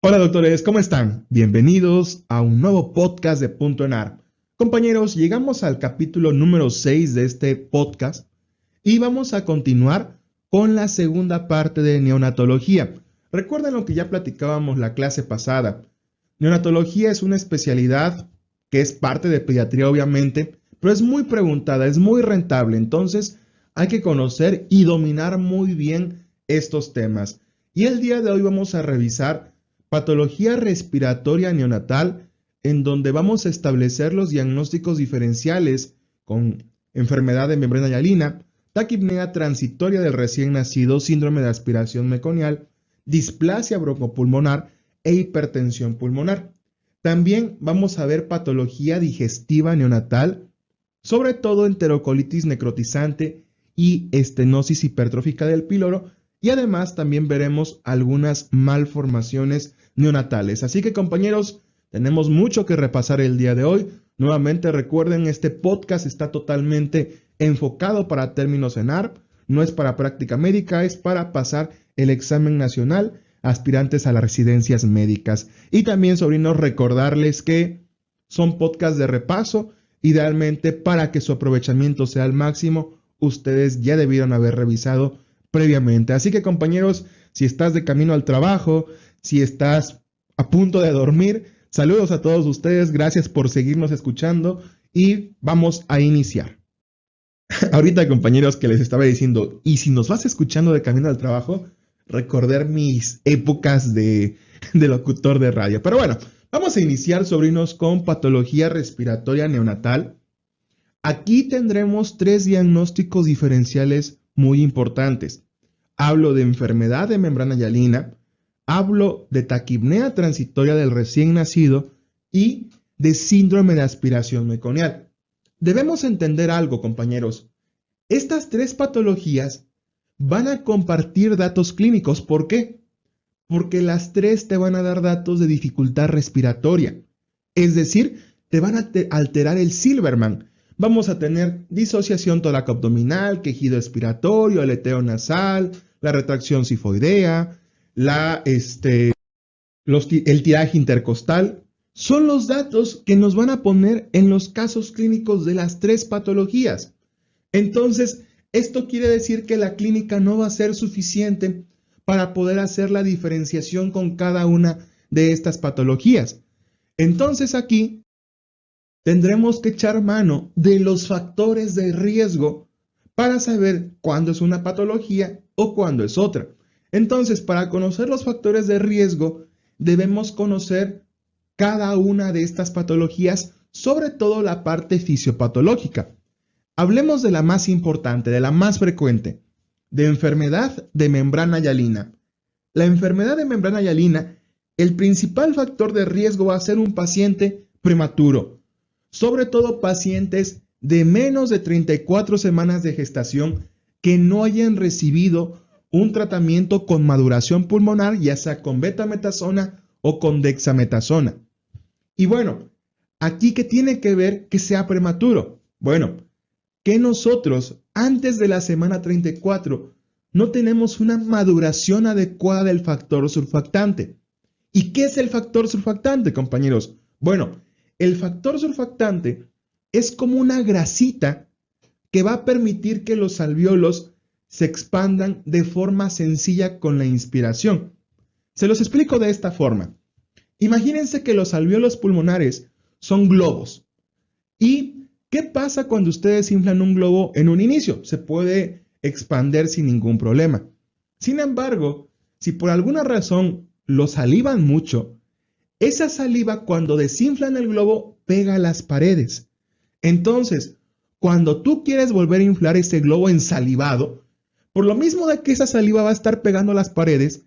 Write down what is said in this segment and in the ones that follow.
Hola doctores, ¿cómo están? Bienvenidos a un nuevo podcast de Punto ENAR. Compañeros, llegamos al capítulo número 6 de este podcast y vamos a continuar con la segunda parte de neonatología. Recuerden lo que ya platicábamos la clase pasada. Neonatología es una especialidad que es parte de pediatría obviamente, pero es muy preguntada, es muy rentable, entonces hay que conocer y dominar muy bien estos temas. Y el día de hoy vamos a revisar patología respiratoria neonatal, en donde vamos a establecer los diagnósticos diferenciales con enfermedad de membrana hialina, taquipnea transitoria del recién nacido, síndrome de aspiración meconial, displasia broncopulmonar e hipertensión pulmonar. También vamos a ver patología digestiva neonatal, sobre todo enterocolitis necrotizante y estenosis hipertrófica del píloro, y además también veremos algunas malformaciones neonatales. Así que compañeros, tenemos mucho que repasar el día de hoy. Nuevamente recuerden, este podcast está totalmente enfocado para términos en ARP, no es para práctica médica, es para pasar el examen nacional aspirantes a las residencias médicas. Y también, sobrinos, recordarles que son podcasts de repaso, idealmente para que su aprovechamiento sea al máximo, ustedes ya debieron haber revisado previamente. Así que compañeros, si estás de camino al trabajo, si estás a punto de dormir, saludos a todos ustedes, gracias por seguirnos escuchando y vamos a iniciar. Ahorita compañeros que les estaba diciendo, y si nos vas escuchando de camino al trabajo, recordar mis épocas de locutor de radio. Pero bueno, vamos a iniciar, sobrinos, con patología respiratoria neonatal. Aquí tendremos tres diagnósticos diferenciales muy importantes. Hablo de enfermedad de membrana hialina, hablo de taquipnea transitoria del recién nacido y de síndrome de aspiración meconial. Debemos entender algo, compañeros. Estas tres patologías van a compartir datos clínicos. ¿Por qué? Porque las tres te van a dar datos de dificultad respiratoria. Es decir, te van a alterar el Silberman. Vamos a tener disociación toracoabdominal, quejido expiratorio, aleteo nasal, la retracción sifoidea, el tiraje intercostal. Son los datos que nos van a poner en los casos clínicos de las tres patologías. Entonces, esto quiere decir que la clínica no va a ser suficiente para poder hacer la diferenciación con cada una de estas patologías. Entonces aquí tendremos que echar mano de los factores de riesgo para saber cuándo es una patología o cuándo es otra. Entonces, para conocer los factores de riesgo, debemos conocer cada una de estas patologías, sobre todo la parte fisiopatológica. Hablemos de la más importante, de la más frecuente, de enfermedad de membrana hialina. La enfermedad de membrana hialina, el principal factor de riesgo va a ser un paciente prematuro, sobre todo pacientes de menos de 34 semanas de gestación que no hayan recibido un tratamiento con maduración pulmonar, ya sea con betametasona o con dexametasona. Y bueno, aquí ¿qué tiene que ver que sea prematuro? Bueno, que nosotros antes de la semana 34 no tenemos una maduración adecuada del factor surfactante. ¿Y qué es el factor surfactante, compañeros? Bueno, el factor surfactante es como una grasita que va a permitir que los alvéolos se expandan de forma sencilla con la inspiración. Se los explico de esta forma. Imagínense que los alvéolos pulmonares son globos. ¿Y qué pasa cuando ustedes inflan un globo en un inicio? Se puede expander sin ningún problema. Sin embargo, si por alguna razón lo salivan mucho, esa saliva cuando desinflan el globo pega a las paredes. Entonces, cuando tú quieres volver a inflar ese globo ensalivado, por lo mismo de que esa saliva va a estar pegando a las paredes,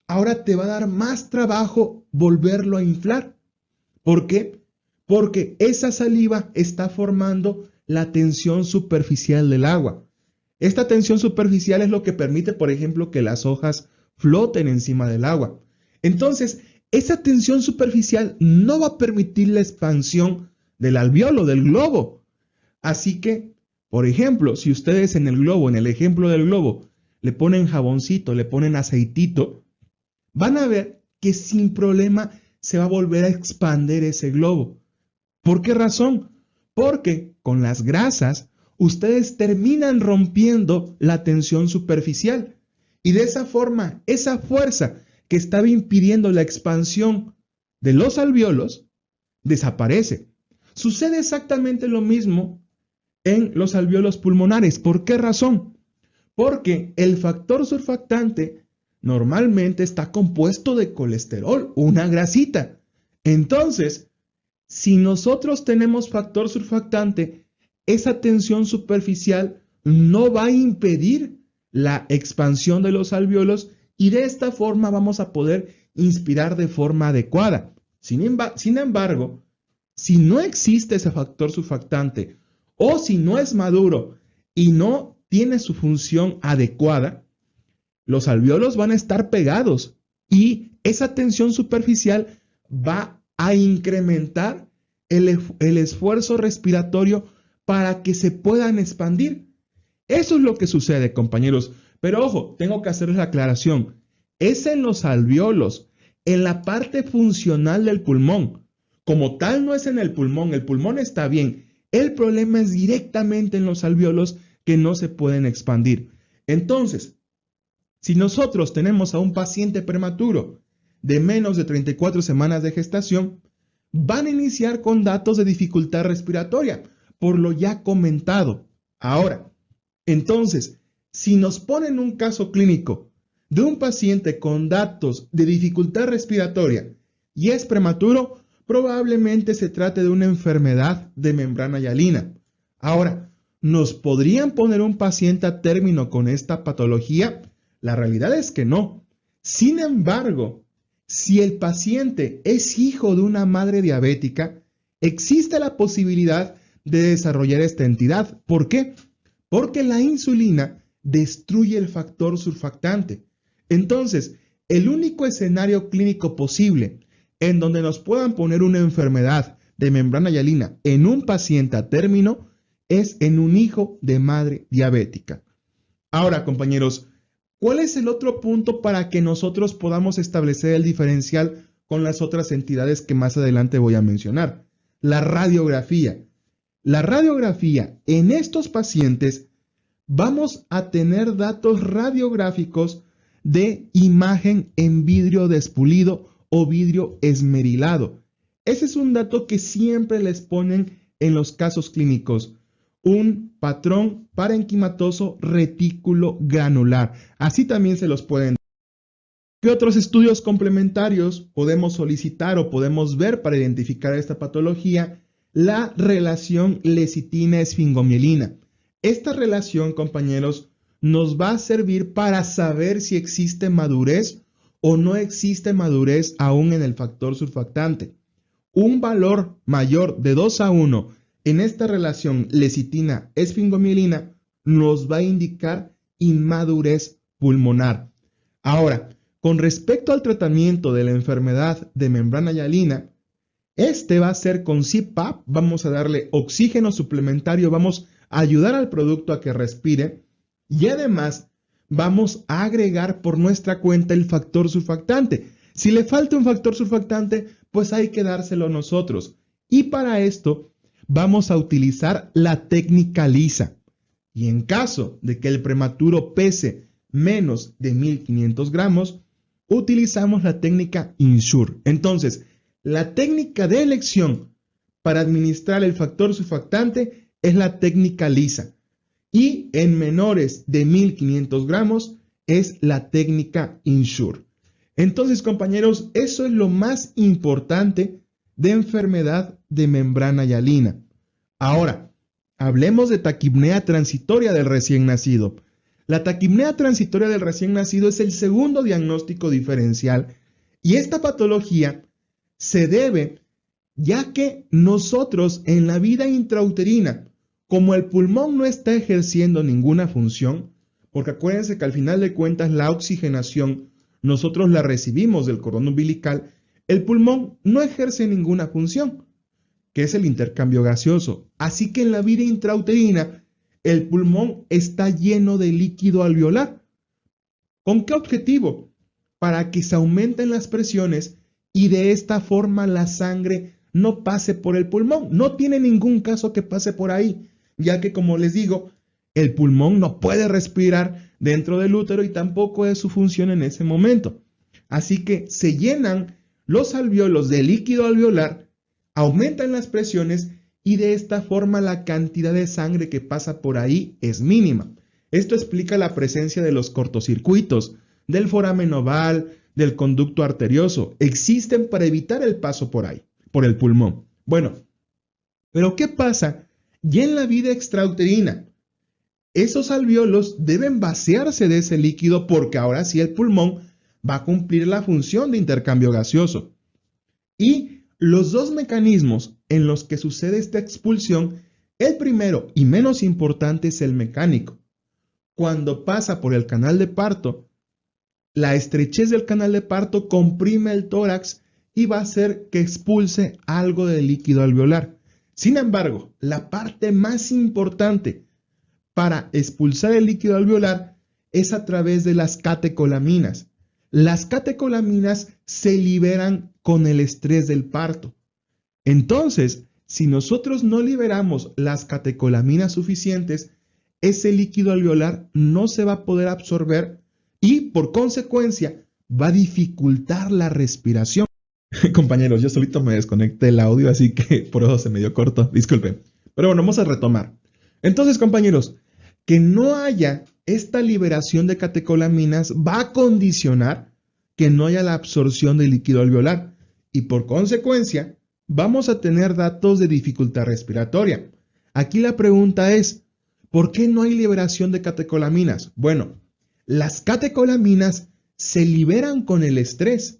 ahora te va a dar más trabajo volverlo a inflar. ¿Por qué? Porque esa saliva está formando la tensión superficial del agua. Esta tensión superficial es lo que permite, por ejemplo, que las hojas floten encima del agua. Entonces, esa tensión superficial no va a permitir la expansión del alvéolo, del globo. Así que, por ejemplo, si ustedes en el globo, en el ejemplo del globo, le ponen jaboncito, le ponen aceitito, van a ver que sin problema se va a volver a expandir ese globo. ¿Por qué razón? Porque con las grasas ustedes terminan rompiendo la tensión superficial y de esa forma, esa fuerza que estaba impidiendo la expansión de los alvéolos desaparece. Sucede exactamente lo mismo en los alvéolos pulmonares. ¿Por qué razón? Porque el factor surfactante normalmente está compuesto de colesterol, una grasita. Entonces, si nosotros tenemos factor surfactante, esa tensión superficial no va a impedir la expansión de los alvéolos y de esta forma vamos a poder inspirar de forma adecuada. Sin embargo, si no existe ese factor surfactante o si no es maduro y no tiene su función adecuada, los alvéolos van a estar pegados y esa tensión superficial va a incrementar el esfuerzo respiratorio para que se puedan expandir. Eso es lo que sucede, compañeros. Pero ojo, tengo que hacerles la aclaración. Es en los alvéolos, en la parte funcional del pulmón. Como tal no es en el pulmón está bien. El problema es directamente en los alvéolos que no se pueden expandir. Entonces, si nosotros tenemos a un paciente prematuro de menos de 34 semanas de gestación, van a iniciar con datos de dificultad respiratoria, por lo ya comentado. Ahora, entonces, si nos ponen un caso clínico de un paciente con datos de dificultad respiratoria y es prematuro, probablemente se trate de una enfermedad de membrana hialina. Ahora, ¿nos podrían poner un paciente a término con esta patología? La realidad es que no. Sin embargo, si el paciente es hijo de una madre diabética, existe la posibilidad de desarrollar esta entidad. ¿Por qué? Porque la insulina destruye el factor surfactante. Entonces, el único escenario clínico posible en donde nos puedan poner una enfermedad de membrana hialina en un paciente a término es en un hijo de madre diabética. Ahora, compañeros, ¿cuál es el otro punto para que nosotros podamos establecer el diferencial con las otras entidades que más adelante voy a mencionar? La radiografía. La radiografía en estos pacientes vamos a tener datos radiográficos de imagen en vidrio despulido o vidrio esmerilado. Ese es un dato que siempre les ponen en los casos clínicos. Un patrón parenquimatoso retículo granular. Así también se los pueden. ¿Qué otros estudios complementarios podemos solicitar o podemos ver para identificar esta patología? La relación lecitina-esfingomielina. Esta relación, compañeros, nos va a servir para saber si existe madurez o no existe madurez aún en el factor surfactante. Un valor mayor de 2:1 en esta relación lecitina-esfingomielina nos va a indicar inmadurez pulmonar. Ahora, con respecto al tratamiento de la enfermedad de membrana hialina, este va a ser con CPAP, vamos a darle oxígeno suplementario, vamos a ayudar al producto a que respire y además vamos a agregar por nuestra cuenta el factor surfactante. Si le falta un factor surfactante, pues hay que dárselo nosotros. Y para esto vamos a utilizar la técnica lisa. Y en caso de que el prematuro pese menos de 1500 gramos, utilizamos la técnica INSURE. Entonces, la técnica de elección para administrar el factor surfactante es la técnica lisa. Y en menores de 1500 gramos es la técnica INSURE. Entonces, compañeros, eso es lo más importante de enfermedad de membrana hialina. Ahora, hablemos de taquipnea transitoria del recién nacido. La taquipnea transitoria del recién nacido es el segundo diagnóstico diferencial y esta patología se debe ya que nosotros en la vida intrauterina, como el pulmón no está ejerciendo ninguna función, porque acuérdense que al final de cuentas la oxigenación nosotros la recibimos del cordón umbilical, el pulmón no ejerce ninguna función, que es el intercambio gaseoso. Así que en la vida intrauterina, el pulmón está lleno de líquido alveolar. ¿Con qué objetivo? para que se aumenten las presiones y de esta forma la sangre no pase por el pulmón. No tiene ningún caso que pase por ahí, ya que, como les digo, el pulmón no puede respirar dentro del útero y tampoco es su función en ese momento. Así que se llenan los alvéolos de líquido alveolar, aumentan las presiones y de esta forma la cantidad de sangre que pasa por ahí es mínima. Esto explica la presencia de los cortocircuitos, del foramen oval, del conducto arterioso. Existen para evitar el paso por ahí, por el pulmón. Bueno, pero ¿qué pasa ya en la vida extrauterina? Esos alvéolos deben vaciarse de ese líquido porque ahora sí el pulmón va a cumplir la función de intercambio gaseoso. Y los dos mecanismos en los que sucede esta expulsión, el primero y menos importante es el mecánico. Cuando pasa por el canal de parto, la estrechez del canal de parto comprime el tórax y va a hacer que expulse algo de líquido alveolar. Sin embargo, la parte más importante para expulsar el líquido alveolar es a través de las catecolaminas. Las catecolaminas se liberan con el estrés del parto. Entonces, si nosotros no liberamos las catecolaminas suficientes, ese líquido alveolar no se va a poder absorber y, por consecuencia, va a dificultar la respiración. Compañeros, yo solito me desconecté el audio, así que por eso se me dio corto. Disculpen. Pero bueno, vamos a retomar. Entonces, compañeros, que no haya esta liberación de catecolaminas va a condicionar que no haya la absorción del líquido alveolar y por consecuencia vamos a tener datos de dificultad respiratoria. Aquí la pregunta es, ¿por qué no hay liberación de catecolaminas? Bueno, las catecolaminas se liberan con el estrés.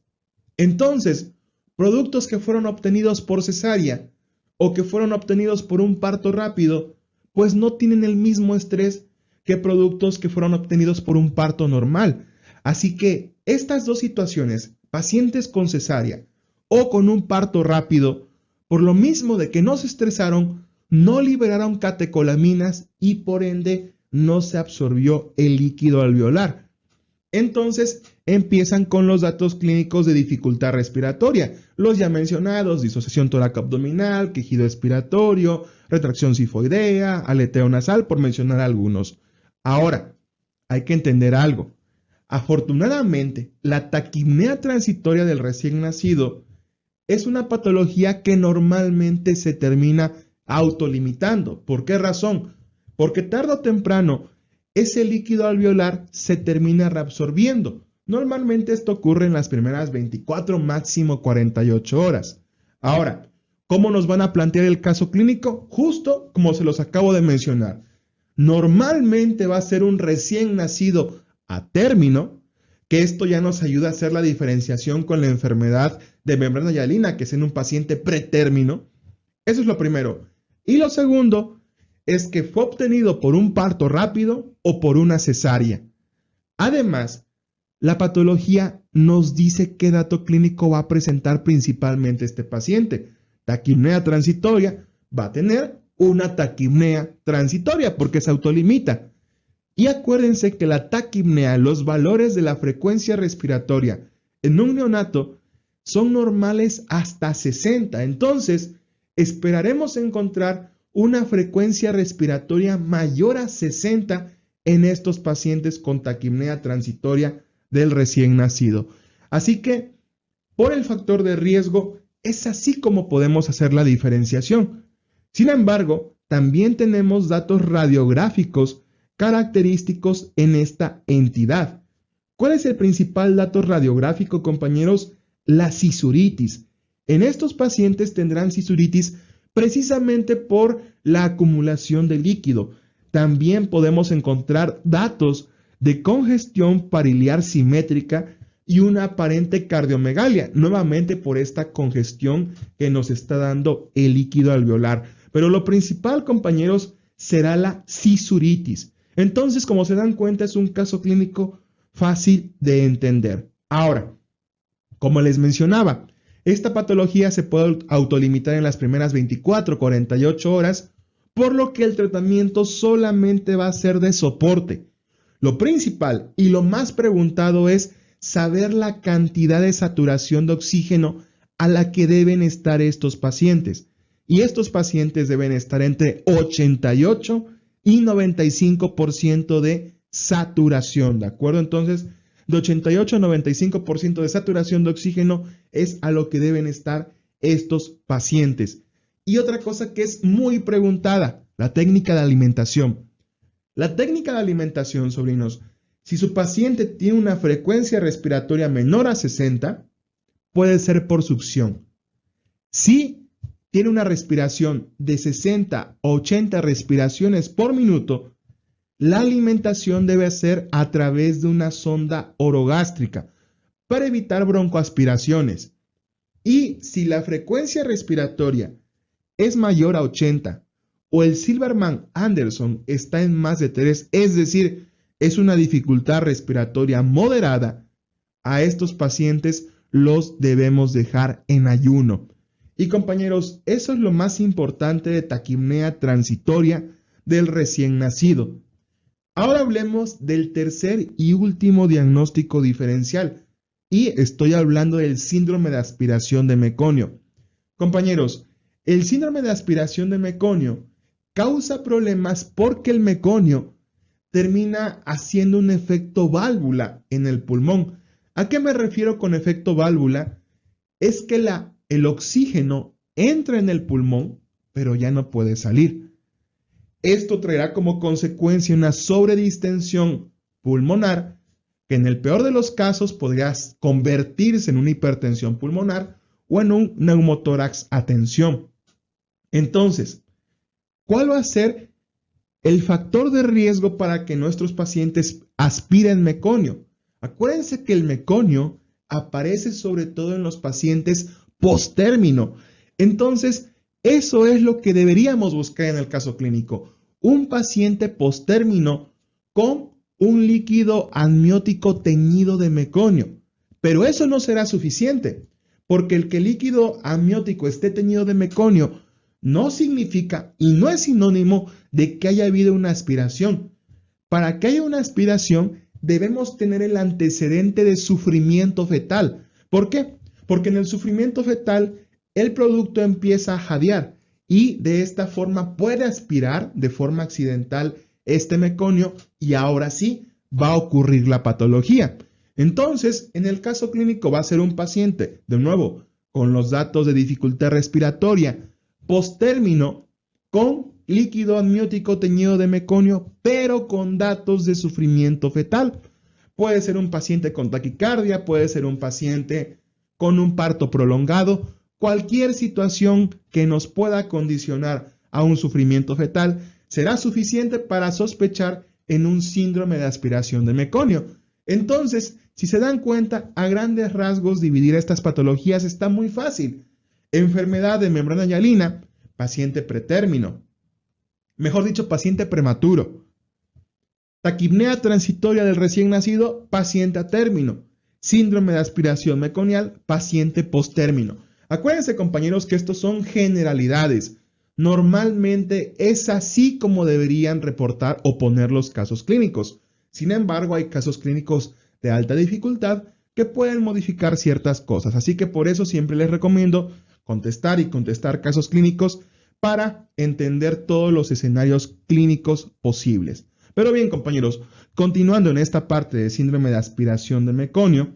Entonces, productos que fueron obtenidos por cesárea o que fueron obtenidos por un parto rápido, pues no tienen el mismo estrés que productos que fueron obtenidos por un parto normal. Así que estas dos situaciones, pacientes con cesárea o con un parto rápido, por lo mismo de que no se estresaron, no liberaron catecolaminas y por ende no se absorbió el líquido alveolar. Entonces empiezan con los datos clínicos de dificultad respiratoria, los ya mencionados: disociación tóraco-abdominal, quejido expiratorio, retracción sifoidea, aleteo nasal, por mencionar algunos. Ahora, hay que entender algo. Afortunadamente, la taquipnea transitoria del recién nacido es una patología que normalmente se termina autolimitando. ¿Por qué razón? Porque tarde o temprano ese líquido alveolar se termina reabsorbiendo. Normalmente esto ocurre en las primeras 24, máximo 48 horas. Ahora, ¿cómo nos van a plantear el caso clínico? Justo como se los acabo de mencionar. Normalmente va a ser un recién nacido a término, que esto ya nos ayuda a hacer la diferenciación con la enfermedad de membrana hialina, que es en un paciente pretérmino. Eso es lo primero. Y lo segundo es que fue obtenido por un parto rápido o por una cesárea. Además, la patología nos dice qué dato clínico va a presentar principalmente este paciente. Taquipnea transitoria, va a tener una taquipnea transitoria porque se autolimita. Y acuérdense que la taquipnea, los valores de la frecuencia respiratoria en un neonato son normales hasta 60. Entonces, esperaremos encontrar una frecuencia respiratoria mayor a 60 en estos pacientes con taquipnea transitoria del recién nacido. Así que, por el factor de riesgo, es así como podemos hacer la diferenciación. Sin embargo, también tenemos datos radiográficos característicos en esta entidad. ¿Cuál es el principal dato radiográfico, compañeros? La cisuritis. En estos pacientes tendrán cisuritis precisamente por la acumulación de líquido. También podemos encontrar datos de congestión pariliar simétrica y una aparente cardiomegalia, nuevamente por esta congestión que nos está dando el líquido alveolar. Pero lo principal, compañeros, será la cisuritis. Entonces, como se dan cuenta, es un caso clínico fácil de entender. Ahora, como les mencionaba, esta patología se puede autolimitar en las primeras 24, 48 horas, por lo que el tratamiento solamente va a ser de soporte. Lo principal y lo más preguntado es saber la cantidad de saturación de oxígeno a la que deben estar estos pacientes. Y estos pacientes deben estar entre 88 y 95% de saturación, ¿de acuerdo? Entonces, de 88 a 95% de saturación de oxígeno es a lo que deben estar estos pacientes. Y otra cosa que es muy preguntada, la técnica de alimentación. La técnica de alimentación, sobrinos, si su paciente tiene una frecuencia respiratoria menor a 60, puede ser por succión. Si tiene una respiración de 60 a 80 respiraciones por minuto, la alimentación debe ser a través de una sonda orogástrica para evitar broncoaspiraciones. Y si la frecuencia respiratoria es mayor a 80 o el Silverman-Anderson está en más de 3, es decir, es una dificultad respiratoria moderada, a estos pacientes los debemos dejar en ayuno. Y compañeros, eso es lo más importante de taquipnea transitoria del recién nacido. Ahora hablemos del tercer y último diagnóstico diferencial, y estoy hablando del síndrome de aspiración de meconio. Compañeros, el síndrome de aspiración de meconio causa problemas porque el meconio termina haciendo un efecto válvula en el pulmón. ¿A qué me refiero con efecto válvula? Es que el oxígeno entra en el pulmón, pero ya no puede salir. Esto traerá como consecuencia una sobredistensión pulmonar que en el peor de los casos podría convertirse en una hipertensión pulmonar o en un neumotórax a tensión. Entonces, ¿cuál va a ser el factor de riesgo para que nuestros pacientes aspiren meconio? Acuérdense que el meconio aparece sobre todo en los pacientes posttérmino. Entonces, eso es lo que deberíamos buscar en el caso clínico. Un paciente posttérmino con un líquido amniótico teñido de meconio. Pero eso no será suficiente, porque el que el líquido amniótico esté teñido de meconio no significa y no es sinónimo de que haya habido una aspiración. Para que haya una aspiración, debemos tener el antecedente de sufrimiento fetal. ¿Por qué? Porque en el sufrimiento fetal el producto empieza a jadear y de esta forma puede aspirar de forma accidental este meconio y ahora sí va a ocurrir la patología. Entonces, en el caso clínico va a ser un paciente, de nuevo, con los datos de dificultad respiratoria, posttérmino, con líquido amniótico teñido de meconio, pero con datos de sufrimiento fetal. Puede ser un paciente con taquicardia, puede ser un paciente con un parto prolongado, cualquier situación que nos pueda condicionar a un sufrimiento fetal será suficiente para sospechar en un síndrome de aspiración de meconio. Entonces, si se dan cuenta, a grandes rasgos dividir estas patologías está muy fácil. Enfermedad de membrana hialina, paciente pretérmino. Mejor dicho, paciente prematuro. Taquipnea transitoria del recién nacido, paciente a término. Síndrome de aspiración meconial, paciente posttérmino. Acuérdense, compañeros, que estos son generalidades. Normalmente es así como deberían reportar o poner los casos clínicos. Sin embargo, hay casos clínicos de alta dificultad que pueden modificar ciertas cosas. Así que por eso siempre les recomiendo contestar casos clínicos para entender todos los escenarios clínicos posibles. Pero bien, compañeros, continuando en esta parte de síndrome de aspiración de meconio,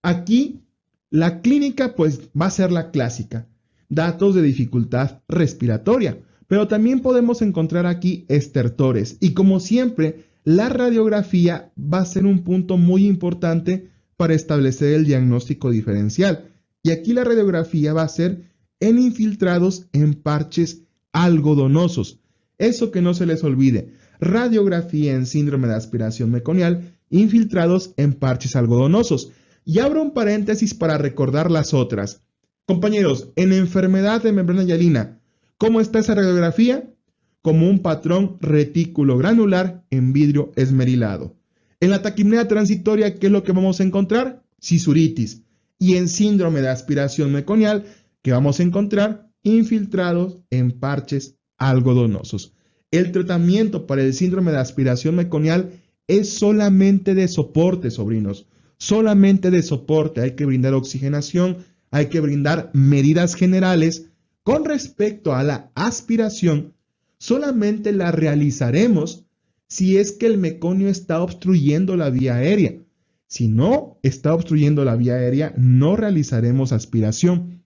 aquí la clínica pues va a ser la clásica, datos de dificultad respiratoria, pero también podemos encontrar aquí estertores y como siempre, la radiografía va a ser un punto muy importante para establecer el diagnóstico diferencial. Y aquí la radiografía va a ser en infiltrados en parches algodonosos. Eso que no se les olvide, radiografía en síndrome de aspiración meconial, infiltrados en parches algodonosos. Y abro un paréntesis para recordar las otras. Compañeros, en enfermedad de membrana hialina, ¿cómo está esa radiografía? Como un patrón retículo granular en vidrio esmerilado. En la taquipnea transitoria, ¿qué es lo que vamos a encontrar? Sisuritis. Y en síndrome de aspiración meconial, ¿qué vamos a encontrar? Infiltrados en parches algodonosos. El tratamiento para el síndrome de aspiración meconial es solamente de soporte, sobrinos. solamente de soporte, hay que brindar oxigenación, hay que brindar medidas generales. Con respecto a la aspiración, solamente la realizaremos si es que el meconio está obstruyendo la vía aérea. Si no está obstruyendo la vía aérea, no realizaremos aspiración.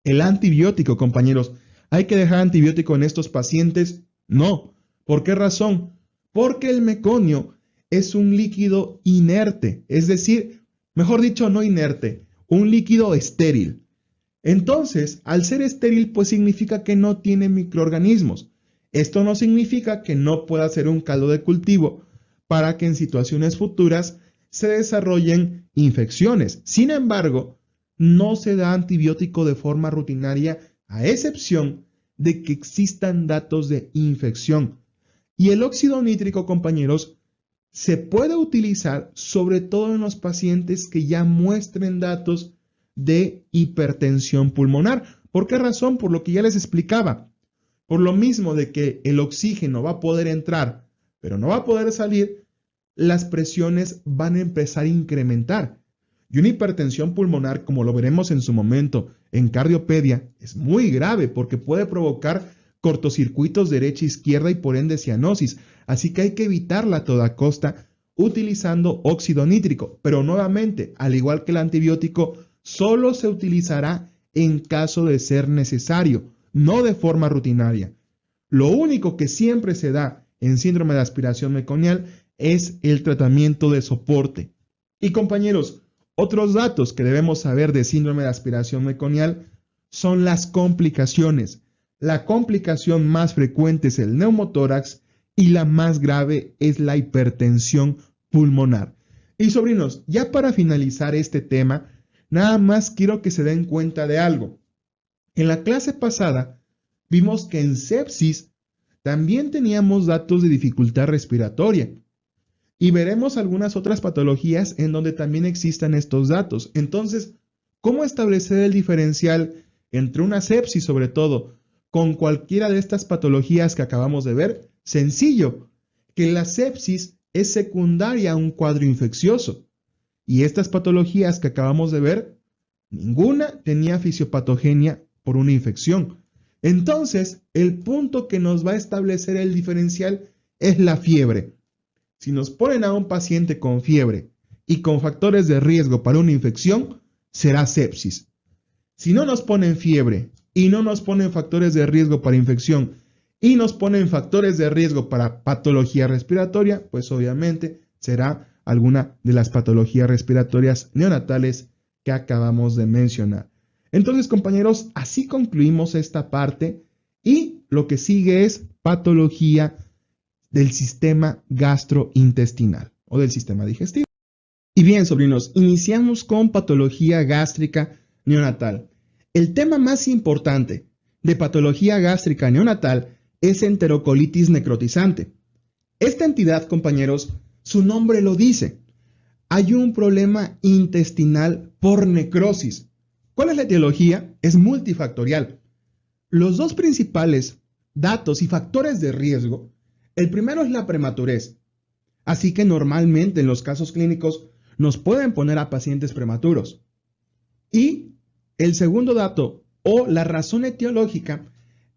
El antibiótico, compañeros, ¿hay que dejar antibiótico en estos pacientes? No. ¿Por qué razón? Porque el meconio es un líquido inerte, es decir, mejor dicho, no inerte, un líquido estéril. Entonces, al ser estéril, pues significa que no tiene microorganismos. Esto no significa que no pueda ser un caldo de cultivo para que en situaciones futuras se desarrollen infecciones. Sin embargo, no se da antibiótico de forma rutinaria a excepción de que existan datos de infección. Y el óxido nítrico, compañeros, se puede utilizar sobre todo en los pacientes que ya muestren datos de hipertensión pulmonar. ¿Por qué razón? Por lo que ya les explicaba. Por lo mismo de que el oxígeno va a poder entrar, pero no va a poder salir, las presiones van a empezar a incrementar. Y una hipertensión pulmonar, como lo veremos en su momento en cardiopedia, es muy grave porque puede provocar cortocircuitos derecha e izquierda y por ende cianosis. Así que hay que evitarla a toda costa utilizando óxido nítrico. Pero nuevamente, al igual que el antibiótico, solo se utilizará en caso de ser necesario, no de forma rutinaria. Lo único que siempre se da en síndrome de aspiración meconial es el tratamiento de soporte. Y compañeros, otros datos que debemos saber de síndrome de aspiración meconial son las complicaciones. La complicación más frecuente es el neumotórax y la más grave es la hipertensión pulmonar. Y sobrinos, ya para finalizar este tema, nada más quiero que se den cuenta de algo. En la clase pasada vimos que en sepsis también teníamos datos de dificultad respiratoria. Y veremos algunas otras patologías en donde también existan estos datos. Entonces, ¿cómo establecer el diferencial entre una sepsis, sobre todo, con cualquiera de estas patologías que acabamos de ver? Sencillo, que la sepsis es secundaria a un cuadro infeccioso. Y estas patologías que acabamos de ver, ninguna tenía fisiopatogenia por una infección. Entonces, el punto que nos va a establecer el diferencial es la fiebre. Si nos ponen a un paciente con fiebre y con factores de riesgo para una infección, será sepsis. Si no nos ponen fiebre y no nos ponen factores de riesgo para infección y nos ponen factores de riesgo para patología respiratoria, pues obviamente será alguna de las patologías respiratorias neonatales que acabamos de mencionar. Entonces, compañeros, así concluimos esta parte y lo que sigue es patología del sistema gastrointestinal o del sistema digestivo. Y bien, sobrinos, iniciamos con patología gástrica neonatal. El tema más importante de patología gástrica neonatal es enterocolitis necrotizante. Esta entidad, compañeros, su nombre lo dice. Hay un problema intestinal por necrosis. ¿Cuál es la etiología? Es multifactorial. Los dos principales datos y factores de riesgo, el primero es la prematurez. Así que normalmente en los casos clínicos nos pueden poner a pacientes prematuros. Y el segundo dato o la razón etiológica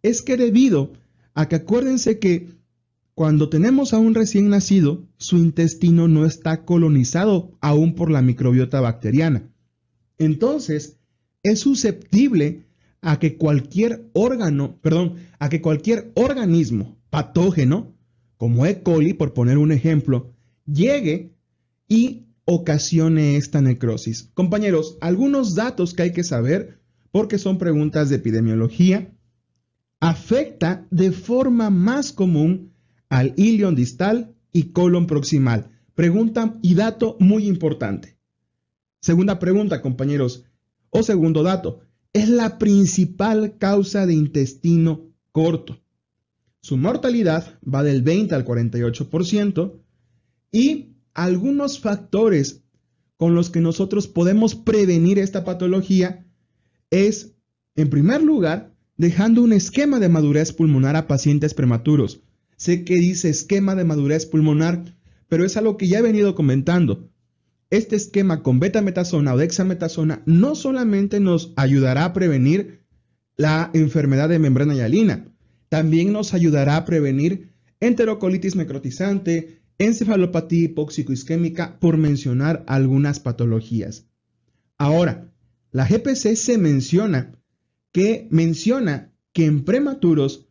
es que debido a que acuérdense que cuando tenemos a un recién nacido, su intestino no está colonizado aún por la microbiota bacteriana. Entonces, es susceptible a que cualquier organismo patógeno, como E. coli, por poner un ejemplo, llegue y ocasione esta necrosis. Compañeros, algunos datos que hay que saber, porque son preguntas de epidemiología, afecta de forma más común al ilion distal y colon proximal. Pregunta y dato muy importante. Segunda pregunta, compañeros, o segundo dato, es la principal causa de intestino corto. Su mortalidad va del 20 al 48% y algunos factores con los que nosotros podemos prevenir esta patología es, en primer lugar, dejando un esquema de madurez pulmonar a pacientes prematuros. Sé que dice esquema de madurez pulmonar, pero es algo que ya he venido comentando. este esquema con betametasona o dexametasona no solamente nos ayudará a prevenir la enfermedad de membrana hialina, también nos ayudará a prevenir enterocolitis necrotizante, encefalopatía hipóxico-isquémica, por mencionar algunas patologías. Ahora, la GPC menciona que en prematuros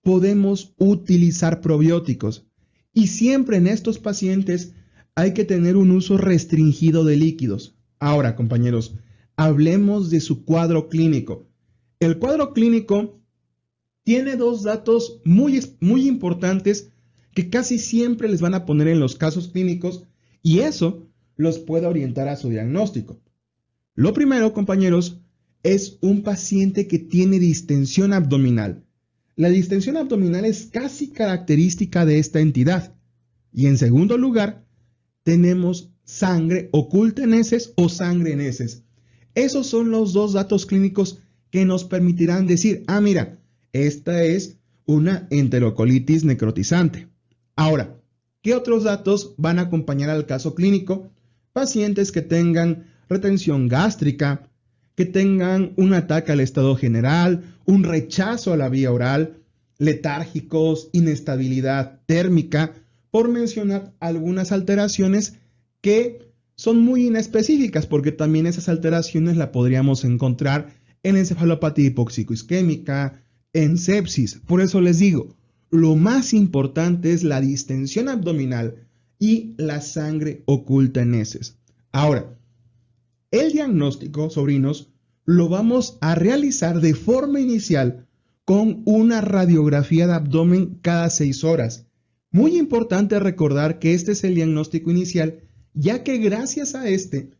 podemos utilizar probióticos y siempre en estos pacientes hay que tener un uso restringido de líquidos. Ahora, compañeros, hablemos de su cuadro clínico. El cuadro clínico tiene dos datos muy importantes que casi siempre les van a poner en los casos clínicos y eso los puede orientar a su diagnóstico. Lo primero, compañeros, es un paciente que tiene distensión abdominal. La distensión abdominal es casi característica de esta entidad. Y en segundo lugar, tenemos sangre oculta en heces o sangre en heces. Esos son los dos datos clínicos que nos permitirán decir, mira, esta es una enterocolitis necrotizante. Ahora, ¿qué otros datos van a acompañar al caso clínico? Pacientes que tengan retención gástrica, que tengan un ataque al estado general, un rechazo a la vía oral, letárgicos, inestabilidad térmica, por mencionar algunas alteraciones que son muy inespecíficas, porque también esas alteraciones las podríamos encontrar en encefalopatía hipóxico-isquémica, en sepsis. Por eso les digo, lo más importante es la distensión abdominal y la sangre oculta en heces. Ahora, el diagnóstico, sobrinos, lo vamos a realizar de forma inicial con una radiografía de abdomen cada 6 horas. Muy importante recordar que este es el diagnóstico inicial, ya que gracias a este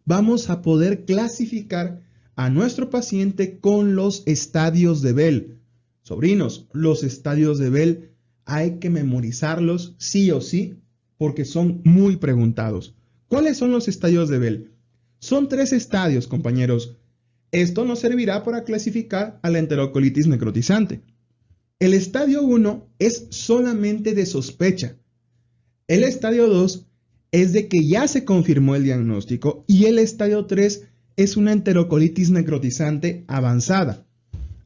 vamos a poder clasificar a nuestro paciente con los estadios de Bell. Sobrinos, los estadios de Bell hay que memorizarlos sí o sí, porque son muy preguntados. ¿Cuáles son los estadios de Bell? Son 3 estadios, compañeros. Esto nos servirá para clasificar a la enterocolitis necrotizante. El estadio 1 es solamente de sospecha. El estadio 2 es de que ya se confirmó el diagnóstico y el estadio 3 es una enterocolitis necrotizante avanzada.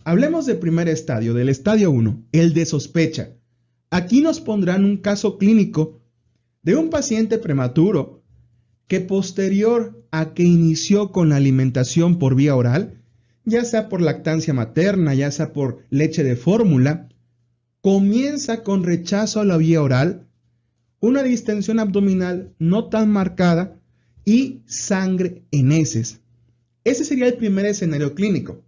Hablemos del primer estadio, del estadio 1, el de sospecha. Aquí nos pondrán un caso clínico de un paciente prematuro que posterior a que inició con la alimentación por vía oral, ya sea por lactancia materna, ya sea por leche de fórmula, comienza con rechazo a la vía oral, una distensión abdominal no tan marcada y sangre en heces. Ese sería el primer escenario clínico.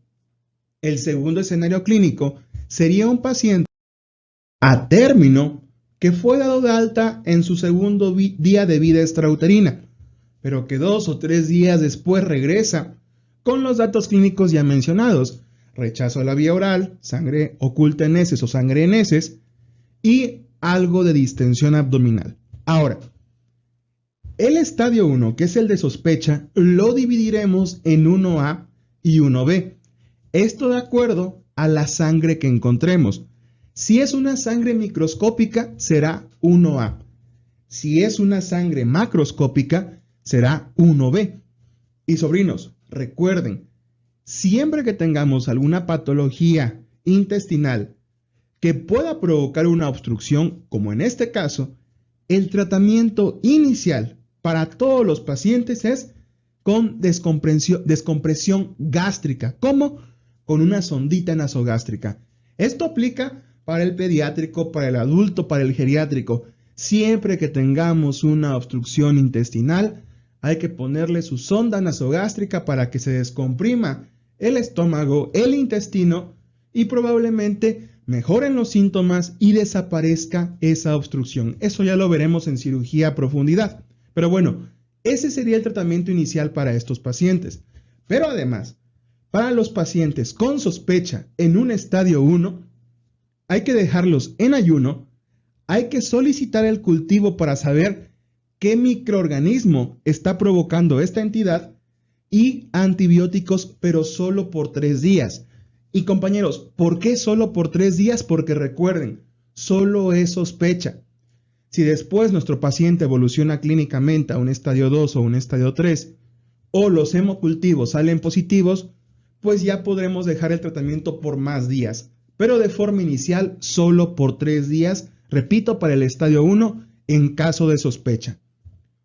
El segundo escenario clínico sería un paciente a término que fue dado de alta en su segundo día de vida extrauterina, pero que 2 o 3 días después regresa con los datos clínicos ya mencionados: rechazo a la vía oral, sangre oculta en heces o sangre en heces y algo de distensión abdominal. Ahora, el estadio 1, que es el de sospecha, lo dividiremos en 1A y 1B. Esto de acuerdo a la sangre que encontremos. Si es una sangre microscópica, será 1A. Si es una sangre macroscópica, será 1B. Y sobrinos, recuerden, siempre que tengamos alguna patología intestinal que pueda provocar una obstrucción, como en este caso, el tratamiento inicial para todos los pacientes es con descompresión gástrica, como con una sondita nasogástrica. Esto aplica para el pediátrico, para el adulto, para el geriátrico. Siempre que tengamos una obstrucción intestinal, hay que ponerle su sonda nasogástrica para que se descomprima el estómago, el intestino y probablemente mejoren los síntomas y desaparezca esa obstrucción. Eso ya lo veremos en cirugía a profundidad. Pero bueno, ese sería el tratamiento inicial para estos pacientes. Pero además, para los pacientes con sospecha en un estadio 1, hay que dejarlos en ayuno, hay que solicitar el cultivo para saber qué microorganismo está provocando esta entidad y antibióticos, pero solo por 3 días. Y compañeros, ¿por qué solo por 3 días? Porque recuerden, solo es sospecha. Si después nuestro paciente evoluciona clínicamente a un estadio 2 o un estadio 3, o los hemocultivos salen positivos, pues ya podremos dejar el tratamiento por más días, pero de forma inicial solo por 3 días, repito, para el estadio 1 en caso de sospecha.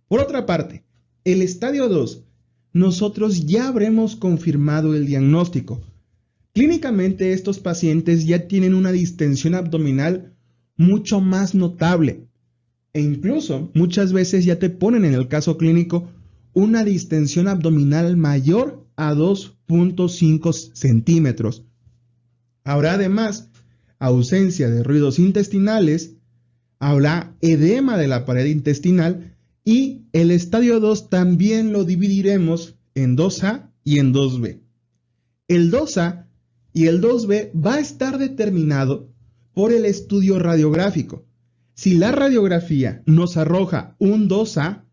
Por otra parte, el estadio 2, nosotros ya habremos confirmado el diagnóstico. Clínicamente estos pacientes ya tienen una distensión abdominal mucho más notable e incluso muchas veces ya te ponen en el caso clínico una distensión abdominal mayor a 2.5 centímetros. Habrá además ausencia de ruidos intestinales, habrá edema de la pared intestinal y el estadio 2 también lo dividiremos en 2A y en 2B. El 2A y el 2B va a estar determinado por el estudio radiográfico. Si la radiografía nos arroja un 2A,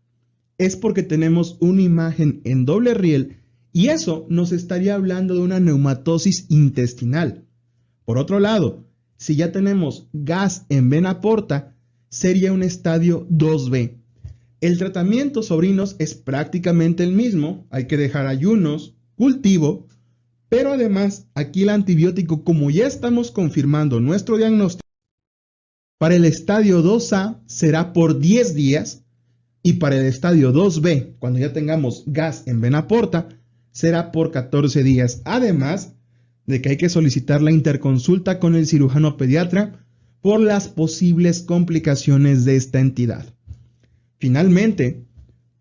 es porque tenemos una imagen en doble riel y eso nos estaría hablando de una neumatosis intestinal. Por otro lado, si ya tenemos gas en vena porta, sería un estadio 2B. El tratamiento, sobrinos, es prácticamente el mismo. Hay que dejar ayunos, cultivo, pero además aquí el antibiótico, como ya estamos confirmando nuestro diagnóstico, para el estadio 2A será por 10 días y para el estadio 2B, cuando ya tengamos gas en vena porta, será por 14 días. Además de que hay que solicitar la interconsulta con el cirujano pediatra por las posibles complicaciones de esta entidad. Finalmente,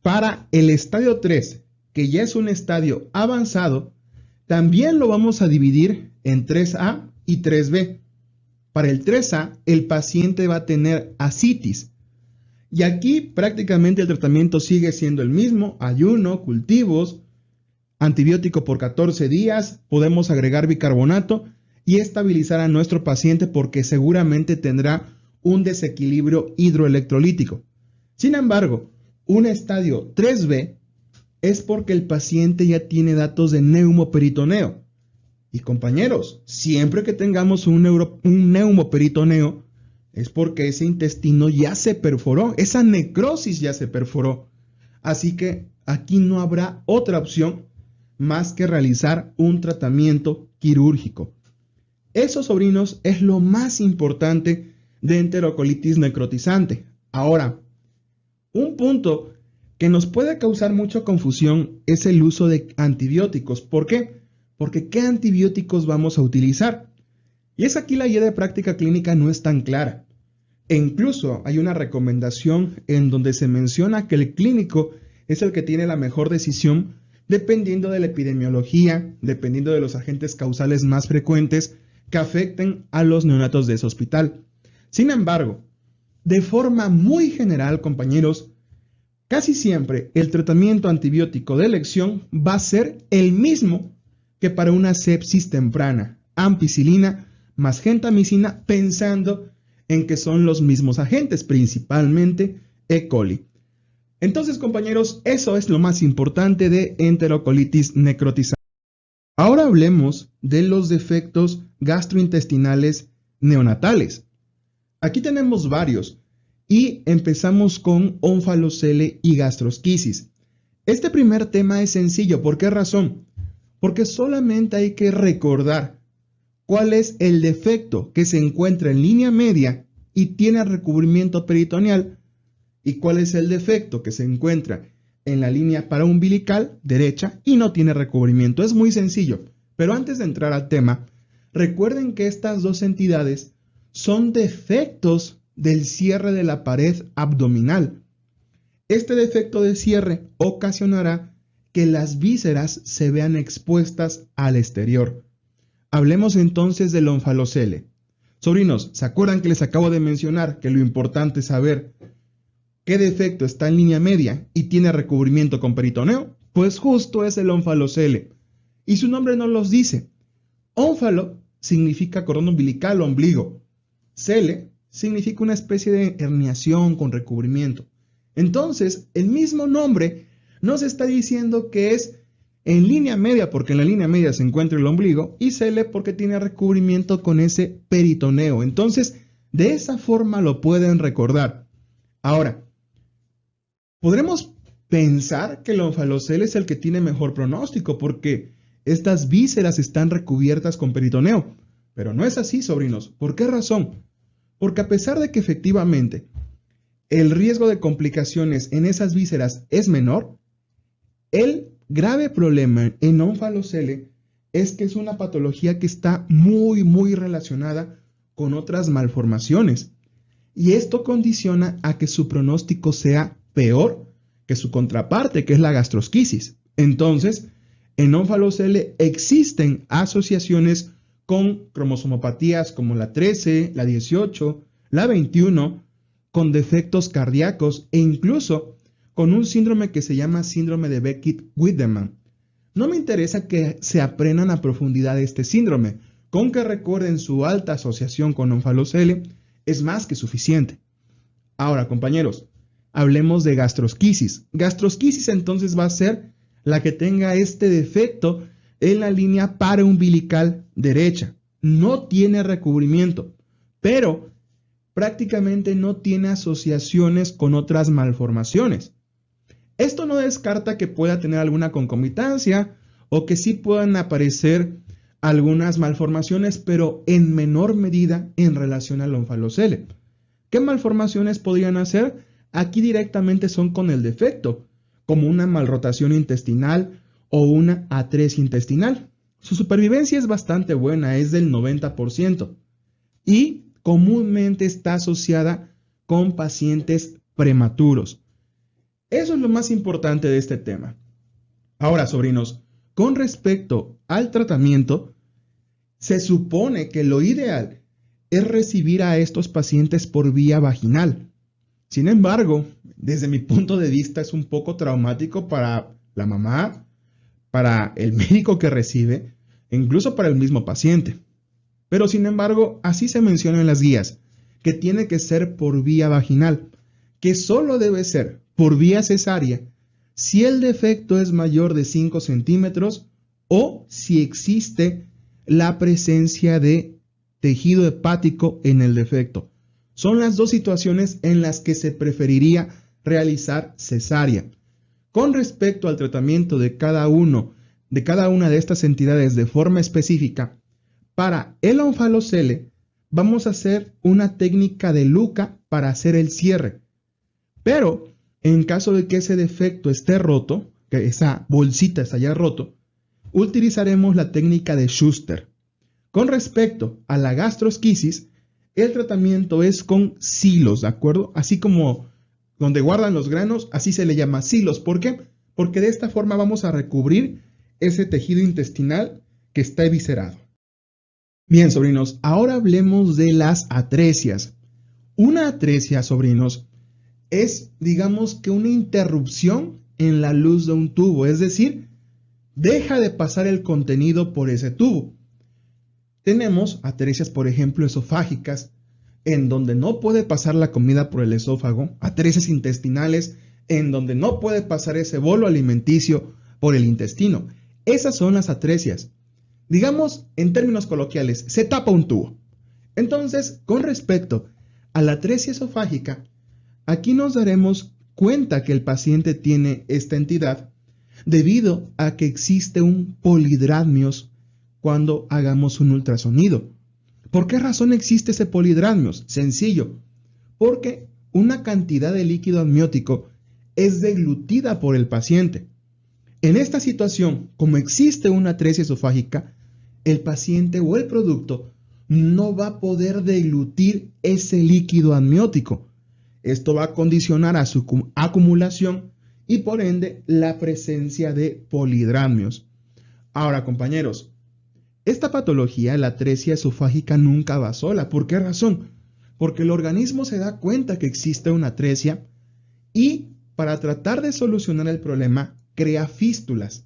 para el estadio 3, que ya es un estadio avanzado, también lo vamos a dividir en 3A y 3B. Para el 3A, el paciente va a tener ascitis. Y aquí prácticamente el tratamiento sigue siendo el mismo: ayuno, cultivos, antibiótico por 14 días, podemos agregar bicarbonato y estabilizar a nuestro paciente porque seguramente tendrá un desequilibrio hidroelectrolítico. Sin embargo, un estadio 3B es porque el paciente ya tiene datos de neumoperitoneo. Y compañeros, siempre que tengamos un neumoperitoneo es porque ese intestino ya se perforó, esa necrosis ya se perforó. Así que aquí no habrá otra opción más que realizar un tratamiento quirúrgico. Eso, sobrinos, es lo más importante de enterocolitis necrotizante. Ahora, un punto que nos puede causar mucha confusión es el uso de antibióticos. ¿Por qué? Porque ¿qué antibióticos vamos a utilizar? Y es aquí la guía de práctica clínica no es tan clara. E incluso hay una recomendación en donde se menciona que el clínico es el que tiene la mejor decisión dependiendo de la epidemiología, dependiendo de los agentes causales más frecuentes que afecten a los neonatos de ese hospital. Sin embargo, de forma muy general, compañeros, casi siempre el tratamiento antibiótico de elección va a ser el mismo que para una sepsis temprana: ampicilina más gentamicina, pensando en que son los mismos agentes, principalmente E. coli. Entonces, compañeros, eso es lo más importante de enterocolitis necrotizante. Ahora hablemos de los defectos gastrointestinales neonatales. Aquí tenemos varios y empezamos con ónfalocele y gastrosquisis. Este primer tema es sencillo. ¿Por qué razón? Porque solamente hay que recordar cuál es el defecto que se encuentra en línea media y tiene recubrimiento peritoneal y cuál es el defecto que se encuentra en la línea paraumbilical derecha y no tiene recubrimiento. Es muy sencillo, pero antes de entrar al tema, recuerden que estas dos entidades son defectos del cierre de la pared abdominal. Este defecto de cierre ocasionará que las vísceras se vean expuestas al exterior. Hablemos entonces del ónfalocele. Sobrinos, ¿se acuerdan que les acabo de mencionar que lo importante es saber qué defecto está en línea media y tiene recubrimiento con peritoneo? Pues justo es el ónfalocele. Y su nombre nos los dice. Ónfalo significa cordón umbilical o ombligo. Cele significa una especie de herniación con recubrimiento. Entonces, el mismo nombre nos está diciendo que es en línea media, porque en la línea media se encuentra el ombligo, y cele porque tiene recubrimiento con ese peritoneo. Entonces, de esa forma lo pueden recordar. Ahora, podremos pensar que el onfalocele es el que tiene mejor pronóstico porque estas vísceras están recubiertas con peritoneo, pero no es así, sobrinos. ¿Por qué razón? Porque a pesar de que efectivamente el riesgo de complicaciones en esas vísceras es menor, el grave problema en onfalocele es que es una patología que está muy relacionada con otras malformaciones. Y esto condiciona a que su pronóstico sea peor que su contraparte, que es la gastrosquisis. Entonces, en onfalocele existen asociaciones con cromosomopatías como la 13, la 18, la 21, con defectos cardíacos e incluso con un síndrome que se llama síndrome de Beckett-Wiedemann. No me interesa que se aprendan a profundidad este síndrome, con que recuerden su alta asociación con onfalocele es más que suficiente. Ahora, compañeros, hablemos de gastrosquisis. Gastrosquisis entonces va a ser la que tenga este defecto en la línea paraumbilical derecha. No tiene recubrimiento, pero prácticamente no tiene asociaciones con otras malformaciones. Esto no descarta que pueda tener alguna concomitancia o que sí puedan aparecer algunas malformaciones, pero en menor medida en relación al onfalocele. ¿Qué malformaciones podrían hacer? Aquí directamente son con el defecto, como una malrotación intestinal o una atresia intestinal. Su supervivencia es bastante buena, es del 90%, y comúnmente está asociada con pacientes prematuros. Eso es lo más importante de este tema. Ahora, sobrinos, con respecto al tratamiento, se supone que lo ideal es recibir a estos pacientes por vía vaginal. Sin embargo, desde mi punto de vista es un poco traumático para la mamá, para el médico que recibe, e incluso para el mismo paciente. Pero sin embargo, así se menciona en las guías, que tiene que ser por vía vaginal, que solo debe ser por vía cesárea si el defecto es mayor de 5 centímetros o si existe la presencia de tejido hepático en el defecto. Son las dos situaciones en las que se preferiría realizar cesárea. Con respecto al tratamiento de cada una de estas entidades de forma específica, para el onfalocele vamos a hacer una técnica de Luca para hacer el cierre. Pero en caso de que ese defecto esté roto, que esa bolsita está ya roto, utilizaremos la técnica de Schuster. Con respecto a la gastrosquisis, el tratamiento es con silos, ¿de acuerdo? Así como donde guardan los granos, así se le llama silos. ¿Por qué? Porque de esta forma vamos a recubrir ese tejido intestinal que está eviscerado. Bien, sobrinos, ahora hablemos de las atresias. Una atresia, sobrinos, es, digamos que una interrupción en la luz de un tubo, es decir, deja de pasar el contenido por ese tubo. Tenemos atresias, por ejemplo, esofágicas, en donde no puede pasar la comida por el esófago, atresias intestinales, en donde no puede pasar ese bolo alimenticio por el intestino. Esas son las atresias. Digamos, en términos coloquiales, se tapa un tubo. Entonces, con respecto a la atresia esofágica, aquí nos daremos cuenta que el paciente tiene esta entidad debido a que existe un polidramnios cuando hagamos un ultrasonido. ¿Por qué razón existe ese polidramnios? Sencillo, porque una cantidad de líquido amniótico es deglutida por el paciente. En esta situación, como existe una atresia esofágica, el paciente o el producto no va a poder deglutir ese líquido amniótico. Esto va a condicionar a su acumulación y por ende la presencia de polidramnios. Ahora, compañeros, esta patología, la atresia esofágica, nunca va sola. ¿Por qué razón? Porque el organismo se da cuenta que existe una atresia y para tratar de solucionar el problema crea fístulas.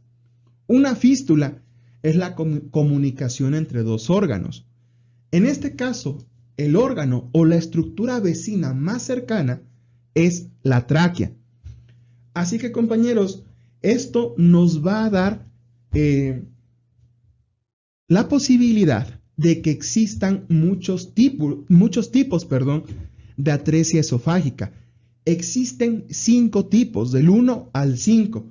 Una fístula es la comunicación entre dos órganos. En este caso, el órgano o la estructura vecina más cercana es la tráquea. Así que, compañeros, esto nos va a dar la posibilidad de que existan muchos tipos de atresia esofágica. existen 5 tipos, del 1 al 5.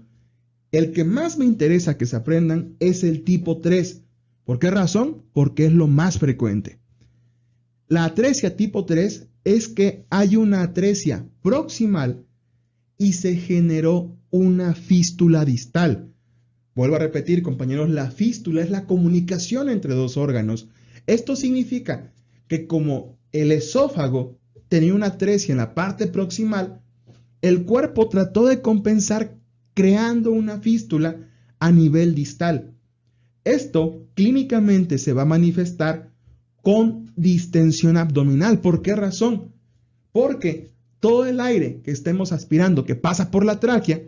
El que más me interesa que se aprendan es el tipo 3. ¿Por qué razón? Porque es lo más frecuente. La atresia tipo 3 es que hay una atresia proximal y se generó una fístula distal. Vuelvo a repetir, compañeros, la fístula es la comunicación entre dos órganos. Esto significa que como el esófago tenía una atresia en la parte proximal, el cuerpo trató de compensar creando una fístula a nivel distal. Esto clínicamente se va a manifestar con distensión abdominal. ¿Por qué razón? Porque todo el aire que estemos aspirando, que pasa por la tráquea,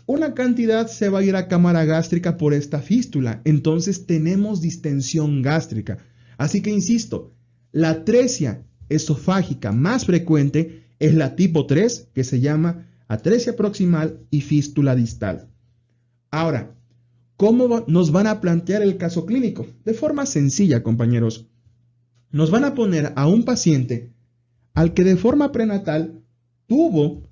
una cantidad se va a ir a cámara gástrica por esta fístula. Entonces tenemos distensión gástrica. Así que insisto, la atresia esofágica más frecuente es la tipo 3, que se llama atresia proximal y fístula distal. Ahora, ¿cómo nos van a plantear el caso clínico? De forma sencilla, compañeros. Nos van a poner a un paciente al que de forma prenatal tuvo